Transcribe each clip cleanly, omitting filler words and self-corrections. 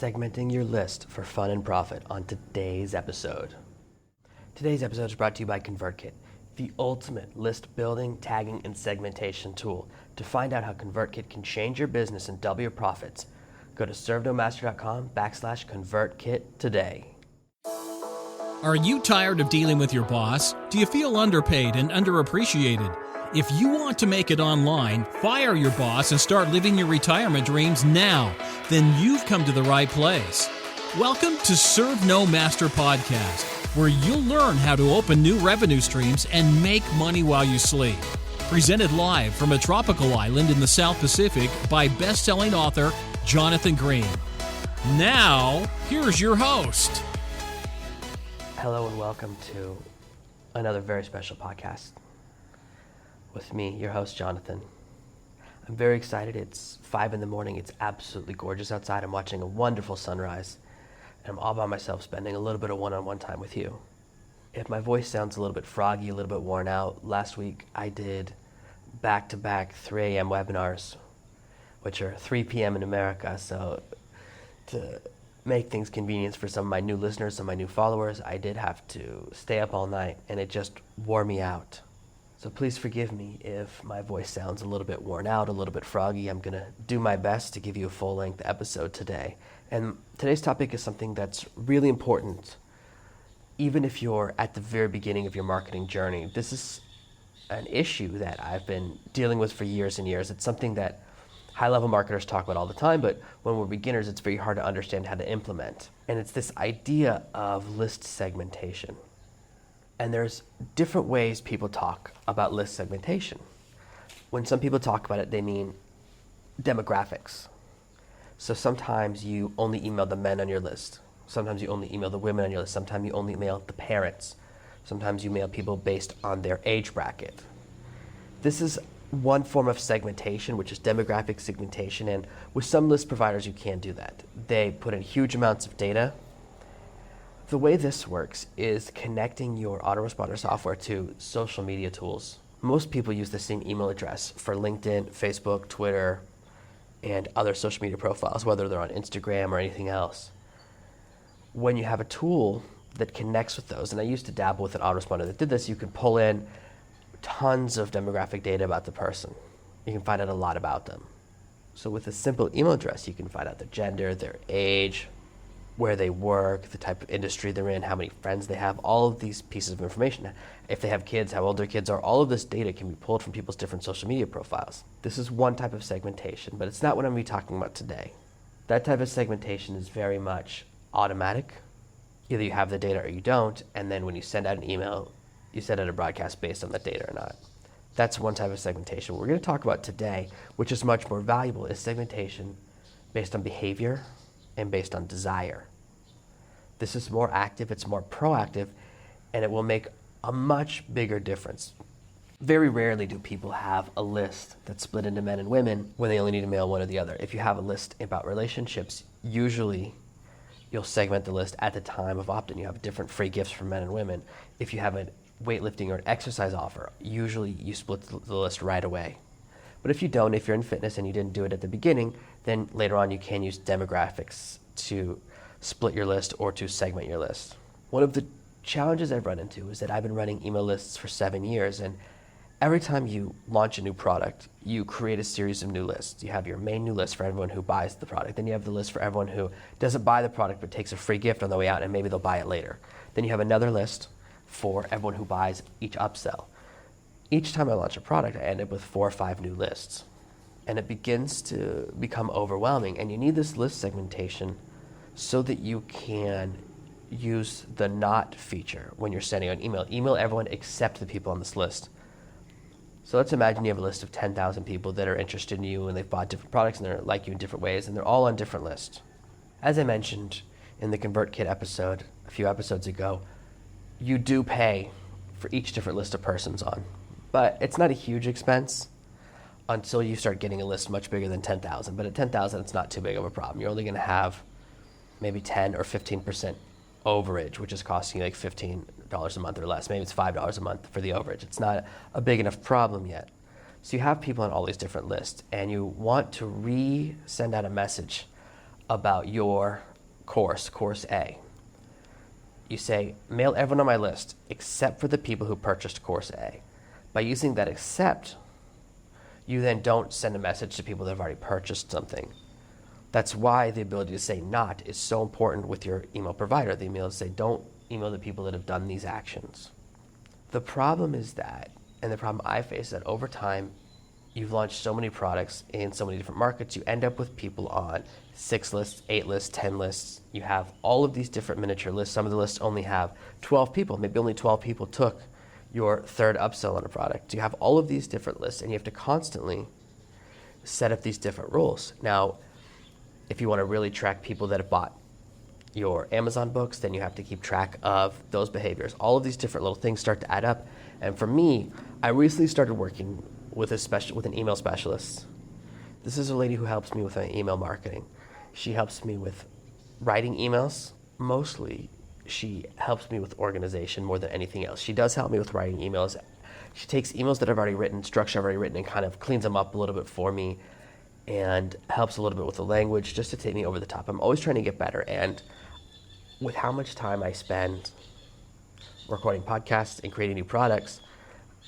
segmenting your list for fun and profit on today's episode. Today's episode is brought to you by ConvertKit, the ultimate list building, tagging, and segmentation tool. To find out how ConvertKit can change your business and double your profits, go to servenomaster.com/ConvertKit today. Are you tired of dealing with your boss? Do you feel underpaid and underappreciated? If you want to make it online, fire your boss and start living your retirement dreams now, then you've come to the right place. Welcome to Serve No Master Podcast, where you'll learn how to open new revenue streams and make money while you sleep. Presented live from a tropical island in the South Pacific by best-selling author Jonathan Green. Now, here's your host. Hello and welcome to another very special podcast with me, your host, Jonathan. I'm very excited. It's 5 a.m. It's absolutely gorgeous outside. I'm watching a wonderful sunrise, and I'm all by myself spending a little bit of one-on-one time with you. If my voice sounds a little bit froggy, a little bit worn out, last week I did back-to-back 3 a.m. webinars, which are 3 p.m. in America. So to make things convenient for some of my new listeners, some of my new followers, I did have to stay up all night, and it just wore me out. So please forgive me if my voice sounds a little bit worn out, a little bit froggy. I'm going to do my best to give you a full-length episode today. And today's topic is something that's really important, even if you're at the very beginning of your marketing journey. This is an issue that I've been dealing with for years and years. It's something that high-level marketers talk about all the time, but when we're beginners, it's very hard to understand how to implement. And it's this idea of list segmentation. And there's different ways people talk about list segmentation. When some people talk about it, they mean demographics. So sometimes you only email the men on your list. Sometimes you only email the women on your list. Sometimes you only mail the parents. Sometimes you mail people based on their age bracket. This is one form of segmentation, which is demographic segmentation. And with some list providers, you can't do that. They put in huge amounts of data. The way this works is connecting your autoresponder software to social media tools. Most people use the same email address for LinkedIn, Facebook, Twitter, and other social media profiles, whether they're on Instagram or anything else. When you have a tool that connects with those, and I used to dabble with an autoresponder that did this, you can pull in tons of demographic data about the person. You can find out a lot about them. So with a simple email address, you can find out their gender, their age, where they work, the type of industry they're in, how many friends they have, all of these pieces of information. If they have kids, how old their kids are, all of this data can be pulled from people's different social media profiles. This is one type of segmentation, but it's not what I'm going to be talking about today. That type of segmentation is very much automatic. Either you have the data or you don't, and then when you send out an email, you send out a broadcast based on that data or not. That's one type of segmentation. What we're going to talk about today, which is much more valuable, is segmentation based on behavior and based on desire. This is more active, it's more proactive, and it will make a much bigger difference. Very rarely do people have a list that's split into men and women when they only need to mail one or the other. If you have a list about relationships, usually you'll segment the list at the time of opt-in. You have different free gifts for men and women. If you have a weightlifting or an exercise offer, usually you split the list right away. But if you don't, if you're in fitness and you didn't do it at the beginning, then later on you can use demographics to split your list or to segment your list. One of the challenges I've run into is that I've been running email lists for 7 years, and every time you launch a new product, you create a series of new lists. You have your main new list for everyone who buys the product. Then you have the list for everyone who doesn't buy the product but takes a free gift on the way out and maybe they'll buy it later. Then you have another list for everyone who buys each upsell. Each time I launch a product, I end up with 4 or 5 new lists. And it begins to become overwhelming. And you need this list segmentation so that you can use the not feature when you're sending an email. Email everyone except the people on this list. So let's imagine you have a list of 10,000 people that are interested in you and they've bought different products and they're like you in different ways and they're all on different lists. As I mentioned in the ConvertKit episode a few episodes ago, you do pay for each different list of persons on. But it's not a huge expense until you start getting a list much bigger than 10,000. But at 10,000, it's not too big of a problem. You're only going to have maybe 10 or 15% overage, which is costing you like $15 a month or less. Maybe it's $5 a month for the overage. It's not a big enough problem yet. So you have people on all these different lists, and you want to send out a message about your course A. You say, mail everyone on my list except for the people who purchased course A. By using that except, you then don't send a message to people that have already purchased something. That's why the ability to say not is so important with your email provider. The email to say, don't email the people that have done these actions. The problem is that, and the problem I face is that over time, you've launched so many products in so many different markets, you end up with people on 6 lists, 8 lists, 10 lists. You have all of these different miniature lists. Some of the lists only have 12 people. Maybe only 12 people took your third upsell on a product. You have all of these different lists, and you have to constantly set up these different rules. Now, if you want to really track people that have bought your Amazon books, then you have to keep track of those behaviors. All of these different little things start to add up. And for me, I recently started working with an email specialist. This is a lady who helps me with my email marketing. She helps me with writing emails. Mostly, she helps me with organization more than anything else. She does help me with writing emails. She takes emails that I've already written, structure I've already written, and kind of cleans them up a little bit for me and helps a little bit with the language just to take me over the top. I'm always trying to get better. And with how much time I spend recording podcasts and creating new products,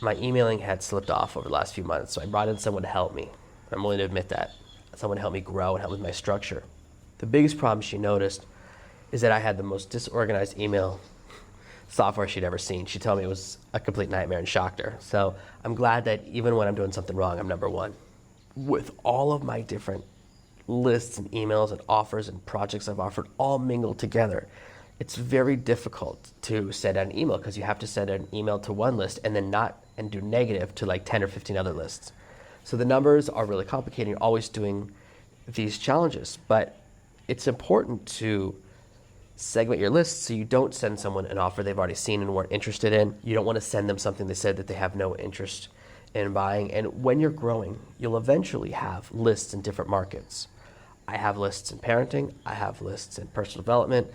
my emailing had slipped off over the last few months. So I brought in someone to help me. I'm willing to admit that. Someone to help me grow and help with my structure. The biggest problem she noticed is that I had the most disorganized email software she'd ever seen. She told me it was a complete nightmare and shocked her. So I'm glad that even when I'm doing something wrong, I'm number one. With all of my different lists and emails and offers and projects I've offered all mingled together, it's very difficult to send out an email because you have to send an email to one list and then not and do negative to like 10 or 15 other lists. So the numbers are really complicated. You're always doing these challenges, but it's important to segment your list so you don't send someone an offer they've already seen and weren't interested in. You don't want to send them something they said that they have no interest in buying. And when you're growing, you'll eventually have lists in different markets. I have lists in parenting. I have lists in personal development.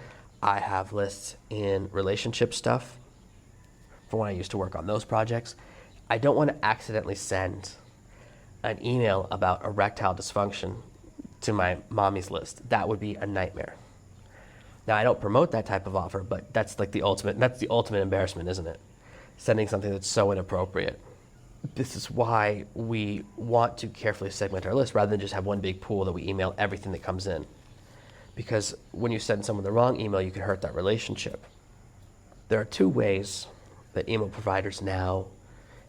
I have lists in relationship stuff for when I used to work on those projects. I don't want to accidentally send an email about erectile dysfunction to my mommy's list. That would be a nightmare. Now, I don't promote that type of offer, but that's the ultimate embarrassment, isn't it? Sending something that's so inappropriate. This is why we want to carefully segment our list rather than just have one big pool that we email everything that comes in. Because when you send someone the wrong email, you can hurt that relationship. There are 2 ways that email providers now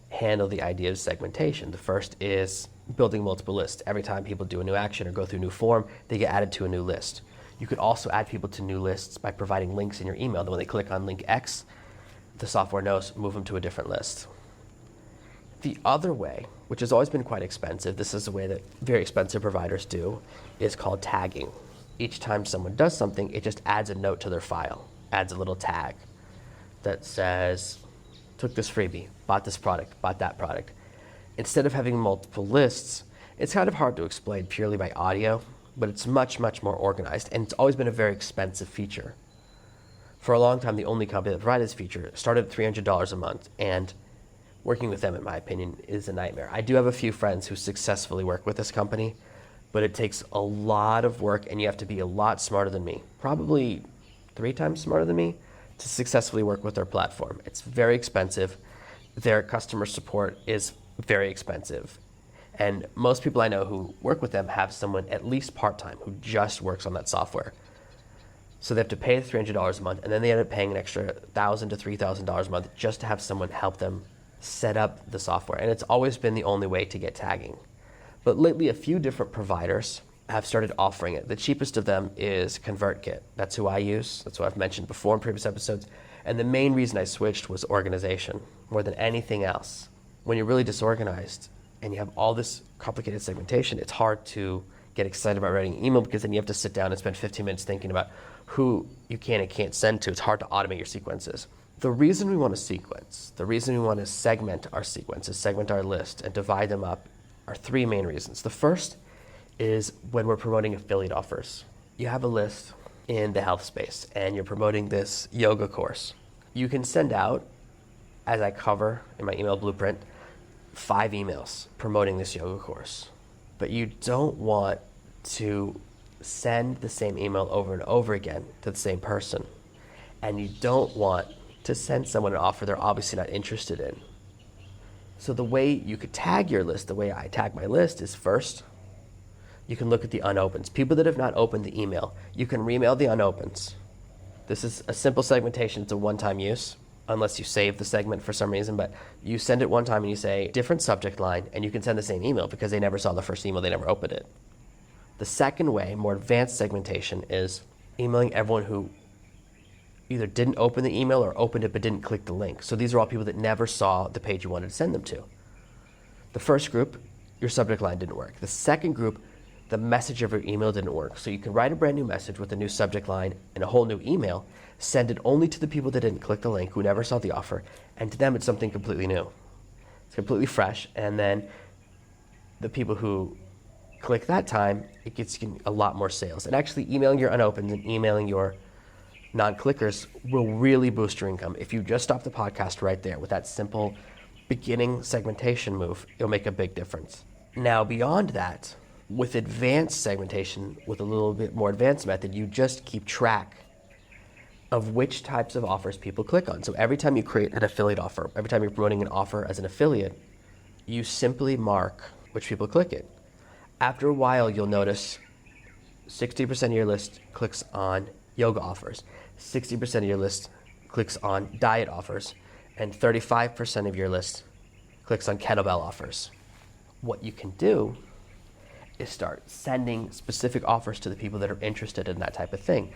handle the idea of segmentation. The first is building multiple lists. Every time people do a new action or go through a new form, they get added to a new list. You could also add people to new lists by providing links in your email. Then when they click on link X, the software knows, move them to a different list. The other way, which has always been quite expensive, this is a way that very expensive providers do, is called tagging. Each time someone does something, it just adds a note to their file, adds a little tag that says, took this freebie, bought this product, bought that product. Instead of having multiple lists, it's kind of hard to explain purely by audio, but it's much, much more organized, and it's always been a very expensive feature. For a long time, the only company that provided this feature started at $300 a month, and working with them, in my opinion, is a nightmare. I do have a few friends who successfully work with this company, but it takes a lot of work, and you have to be a lot smarter than me, probably 3 times smarter than me, to successfully work with their platform. It's very expensive. Their customer support is very expensive. And most people I know who work with them have someone at least part-time who just works on that software. So they have to pay $300 a month, and then they end up paying an extra $1,000 to $3,000 a month just to have someone help them set up the software. And it's always been the only way to get tagging. But lately, a few different providers have started offering it. The cheapest of them is ConvertKit. That's who I use. That's what I've mentioned before in previous episodes. And the main reason I switched was organization more than anything else. When you're really disorganized and you have all this complicated segmentation, it's hard to get excited about writing an email because then you have to sit down and spend 15 minutes thinking about who you can and can't send to. It's hard to automate your sequences. The reason we want to sequence, the reason we want to segment our sequences, segment our list, and divide them up are 3 main reasons. The first is when we're promoting affiliate offers. You have a list in the health space and you're promoting this yoga course. You can send out, as I cover in my email blueprint, 5 emails promoting this yoga course. But you don't want to send the same email over and over again to the same person. And you don't want to send someone an offer they're obviously not interested in. So the way you could tag your list, the way I tag my list, is first, you can look at the unopens. People that have not opened the email, you can remail the unopens. This is a simple segmentation. It's a one-time use, unless you save the segment for some reason, but you send it one time and you say different subject line, and you can send the same email because they never saw the first email, they never opened it. The second way, more advanced segmentation, is emailing everyone who either didn't open the email or opened it but didn't click the link. So these are all people that never saw the page you wanted to send them to. The first group, your subject line didn't work. The second group, the message of your email didn't work. So you can write a brand new message with a new subject line and a whole new email, send it only to the people that didn't click the link, who never saw the offer, and to them it's something completely new. It's completely fresh, and then the people who click that time, it gets you a lot more sales. And actually emailing your unopened and emailing your non-clickers will really boost your income. If you just stop the podcast right there with that simple beginning segmentation move, it'll make a big difference. Now, beyond that, with advanced segmentation, with a little bit more advanced method, you just keep track of which types of offers people click on. So every time you create an affiliate offer, every time you're promoting an offer as an affiliate, you simply mark which people click it. After a while, you'll notice 60% of your list clicks on yoga offers, 60% of your list clicks on diet offers, and 35% of your list clicks on kettlebell offers. What you can do is start sending specific offers to the people that are interested in that type of thing.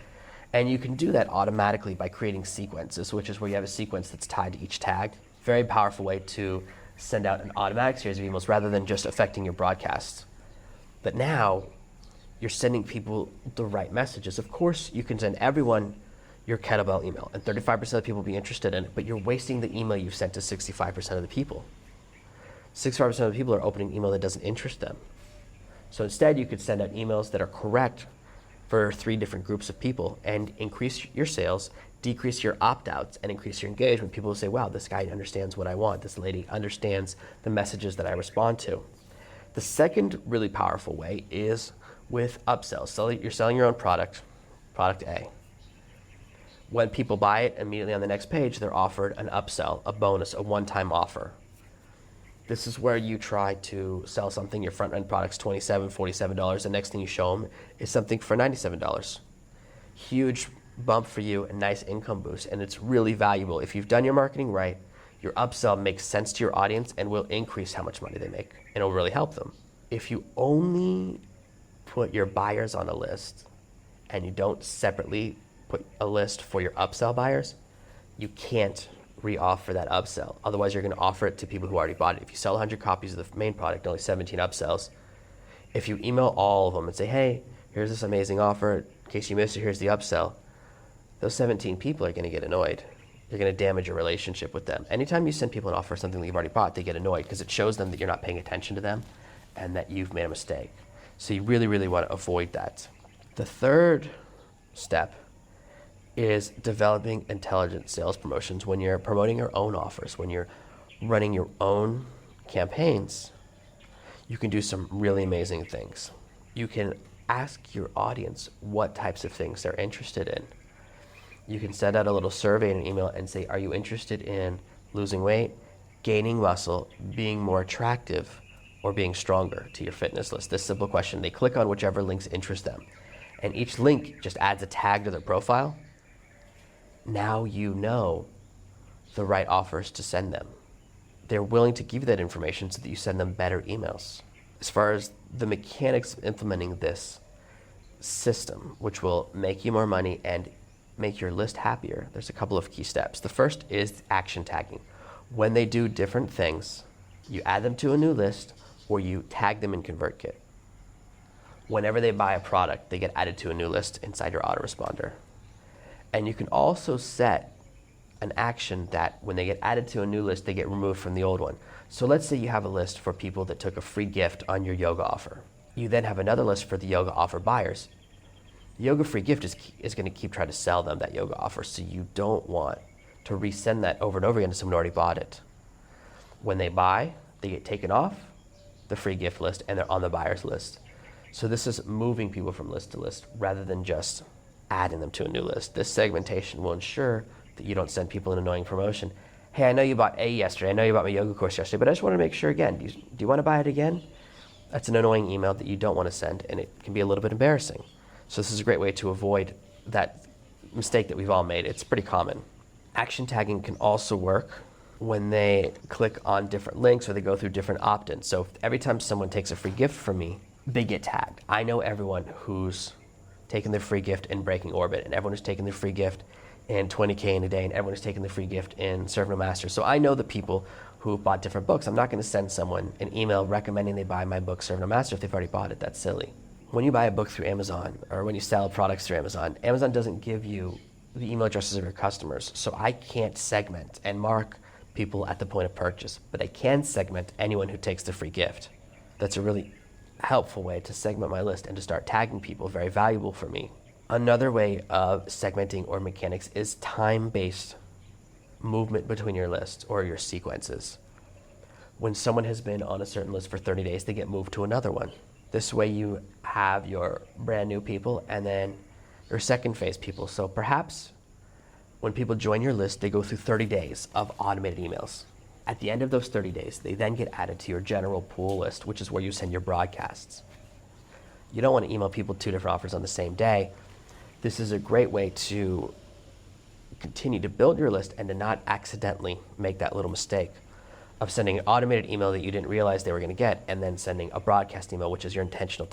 And you can do that automatically by creating sequences, which is where you have a sequence that's tied to each tag. Very powerful way to send out an automatic series of emails rather than just affecting your broadcast. But now you're sending people the right messages. Of course, you can send everyone your kettlebell email, and 35% of the people will be interested in it, but you're wasting the email you've sent to 65% of the people. 65% of the people are opening email that doesn't interest them. So instead, you could send out emails that are correct for 3 different groups of people and increase your sales, decrease your opt-outs, and increase your engagement. People will say, wow, this guy understands what I want. This lady understands the messages that I respond to. The second really powerful way is with upsells. So you're selling your own product, product A. When people buy it, immediately on the next page, they're offered an upsell, a bonus, a one-time offer. This is where you try to sell something, your front-end product's $27, $47. The next thing you show them is something for $97. Huge bump for you, a nice income boost, and it's really valuable. If you've done your marketing right, your upsell makes sense to your audience and will increase how much money they make, and it'll really help them. If you only put your buyers on a list and you don't separately put a list for your upsell buyers, you can't re-offer that upsell. Otherwise, you're going to offer it to people who already bought it. If you sell 100 copies of the main product, only 17 upsells, if you email all of them and say, hey, here's this amazing offer, in case you missed it, here's the upsell, those 17 people are going to get annoyed. You're going to damage your relationship with them. Anytime you send people an offer for something that you've already bought, they get annoyed because it shows them that you're not paying attention to them and that you've made a mistake. So you really, really want to avoid that. The third step is developing intelligent sales promotions. When you're promoting your own offers, when you're running your own campaigns, you can do some really amazing things. You can ask your audience what types of things they're interested in. You can send out a little survey in an email and say, are you interested in losing weight, gaining muscle, being more attractive, or being stronger to your fitness list? This simple question. They click on whichever links interest them. And each link just adds a tag to their profile. Now you know the right offers to send them. They're willing to give you that information so that you send them better emails. As far as the mechanics of implementing this system, which will make you more money and make your list happier, there's a couple of key steps. The first is action tagging. When they do different things, you add them to a new list or you tag them in ConvertKit. Whenever they buy a product, they get added to a new list inside your autoresponder. And you can also set an action that when they get added to a new list, they get removed from the old one. So let's say you have a list for people that took a free gift on your yoga offer. You then have another list for the yoga offer buyers. The yoga free gift is going to keep trying to sell them that yoga offer, so you don't want to resend that over and over again to someone who already bought it. When they buy, they get taken off the free gift list and they're on the buyer's list. So this is moving people from list to list rather than just adding them to a new list. This segmentation will ensure that you don't send people an annoying promotion. Hey, I know you bought A yesterday. I know you bought my yoga course yesterday, but I just want to make sure again. Do you want to buy it again? That's an annoying email that you don't want to send, and it can be a little bit embarrassing. So this is a great way to avoid that mistake that we've all made. It's pretty common. Action tagging can also work when they click on different links or they go through different opt-ins. So every time someone takes a free gift from me, they get tagged. I know everyone who's taken their free gift in Breaking Orbit, and everyone who's taken their free gift in 20K in a day, and everyone who's taken the free gift in Serve No Master. So I know the people who bought different books. I'm not going to send someone an email recommending they buy my book Serve No Master if they've already bought it. That's silly. When you buy a book through Amazon, or when you sell products through Amazon, Amazon doesn't give you the email addresses of your customers. So I can't segment and mark people at the point of purchase, but I can segment anyone who takes the free gift. That's a really helpful way to segment my list and to start tagging people, very valuable for me. Another way of segmenting or mechanics is time-based movement between your lists or your sequences. When someone has been on a certain list for 30 days, they get moved to another one. This way you have your brand new people and then your second phase people. So perhaps when people join your list, they go through 30 days of automated emails. At the end of those 30 days, they then get added to your general pool list, which is where you send your broadcasts. You don't want to email people 2 different offers on the same day. This is a great way to continue to build your list and to not accidentally make that little mistake of sending an automated email that you didn't realize they were going to get, and then sending a broadcast email, which is your intentional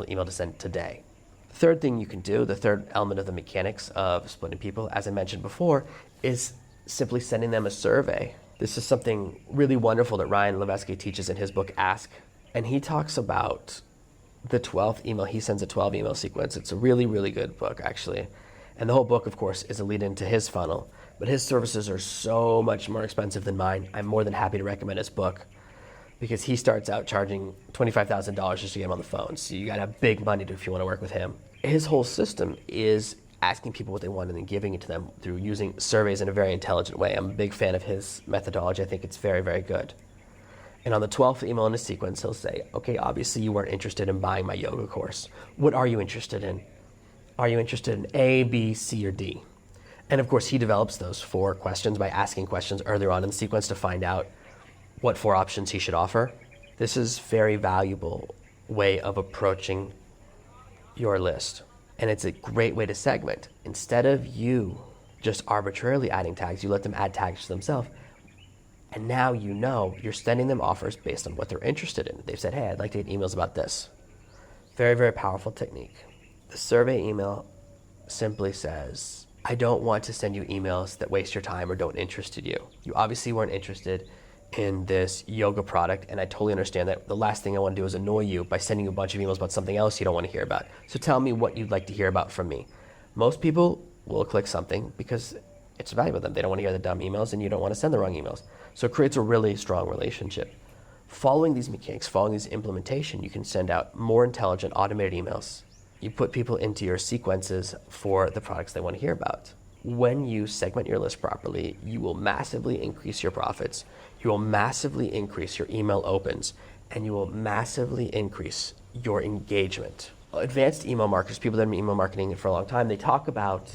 email to send today. The third thing you can do, the third element of the mechanics of splitting people, as I mentioned before, is simply sending them a survey. This is something really wonderful that Ryan Levesque teaches in his book, Ask. And he talks about the 12th email. He sends a 12 email sequence. It's a really, really good book, actually. And the whole book, of course, is a lead into his funnel. But his services are so much more expensive than mine. I'm more than happy to recommend his book because he starts out charging $25,000 just to get him on the phone. So you got to have big money if you want to work with him. His whole system is asking people what they want and then giving it to them through using surveys in a very intelligent way. I'm a big fan of his methodology. I think it's very, very good. And on the 12th email in the sequence, he'll say, okay, obviously you weren't interested in buying my yoga course. What are you interested in? Are you interested in A, B, C, or D? And of course, he develops those 4 questions by asking questions earlier on in the sequence to find out what 4 options he should offer. This is a very valuable way of approaching your list. And it's a great way to segment. Instead of you just arbitrarily adding tags, you let them add tags to themselves. And now you know you're sending them offers based on what they're interested in. They've said, hey, I'd like to get emails about this. Very, very powerful technique. The survey email simply says, I don't want to send you emails that waste your time or don't interest you. You obviously weren't interested in this yoga product, and I totally understand that. The last thing I want to do is annoy you by sending you a bunch of emails about something else you don't want to hear about. So tell me what you'd like to hear about from me. Most people will click something because it's valuable to them. They don't want to hear the dumb emails, and you don't want to send the wrong emails. So it creates a really strong relationship. Following these mechanics, following these implementation, you can send out more intelligent automated emails. You put people into your sequences for the products they want to hear about. When you segment your list properly, you will massively increase your profits. You will massively increase your email opens, and you will massively increase your engagement. Advanced email marketers, people that have been email marketing for a long time, they talk about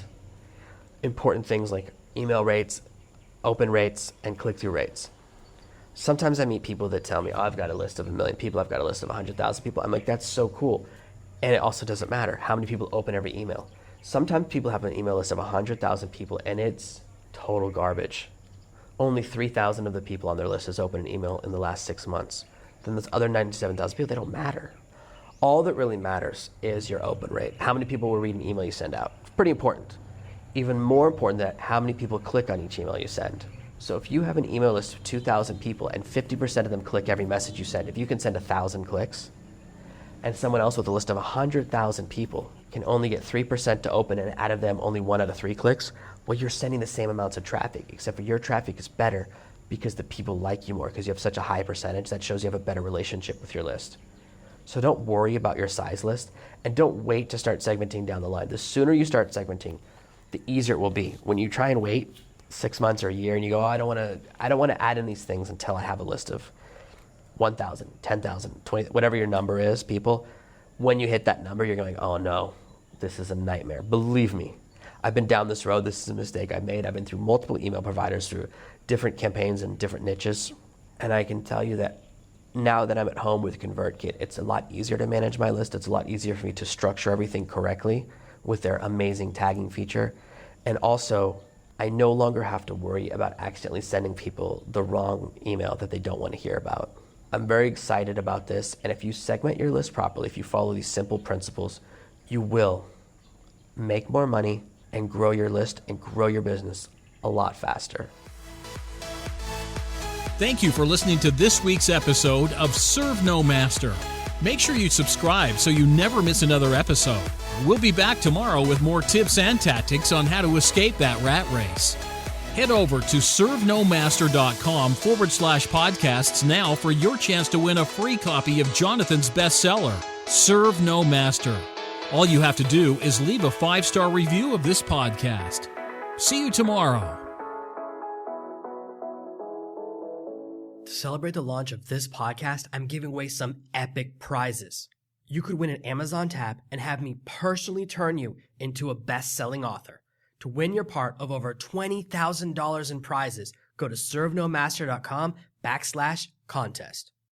important things like email rates, open rates, and click-through rates. Sometimes I meet people that tell me, oh, I've got a list of 1 million people, I've got a list of 100,000 people. I'm like, that's so cool. And it also doesn't matter how many people open every email. Sometimes people have an email list of 100,000 people and it's total garbage. Only 3,000 of the people on their list has opened an email in the last 6 months. Then those other 97,000 people, they don't matter. All that really matters is your open rate. How many people will read an email you send out? It's pretty important. Even more important than that, how many people click on each email you send. So if you have an email list of 2,000 people and 50% of them click every message you send, if you can send 1,000 clicks, and someone else with a list of 100,000 people can only get 3% to open, and out of them only 1 out of 3 clicks, well, you're sending the same amounts of traffic, except for your traffic is better because the people like you more because you have such a high percentage. That shows you have a better relationship with your list. So don't worry about your size list, and don't wait to start segmenting down the line. The sooner you start segmenting, the easier it will be. When you try and wait 6 months or a year and you go, oh, I don't want to add in these things until I have a list of 1,000, 10,000, 20, whatever your number is, people, when you hit that number, you're going, oh no, this is a nightmare. Believe me, I've been down this road. This is a mistake I made. I've been through multiple email providers, through different campaigns and different niches. And I can tell you that now that I'm at home with ConvertKit, it's a lot easier to manage my list. It's a lot easier for me to structure everything correctly with their amazing tagging feature. And also, I no longer have to worry about accidentally sending people the wrong email that they don't want to hear about. I'm very excited about this, and if you segment your list properly, if you follow these simple principles, you will make more money and grow your list and grow your business a lot faster. Thank you for listening to this week's episode of Serve No Master. Make sure you subscribe so you never miss another episode. We'll be back tomorrow with more tips and tactics on how to escape that rat race. Head over to servenomaster.com/podcasts now for your chance to win a free copy of Jonathan's bestseller, Serve No Master. All you have to do is leave a 5-star review of this podcast. See you tomorrow. To celebrate the launch of this podcast, I'm giving away some epic prizes. You could win an Amazon tab and have me personally turn you into a best-selling author. To win your part of over $20,000 in prizes, go to servenomaster.com/contest.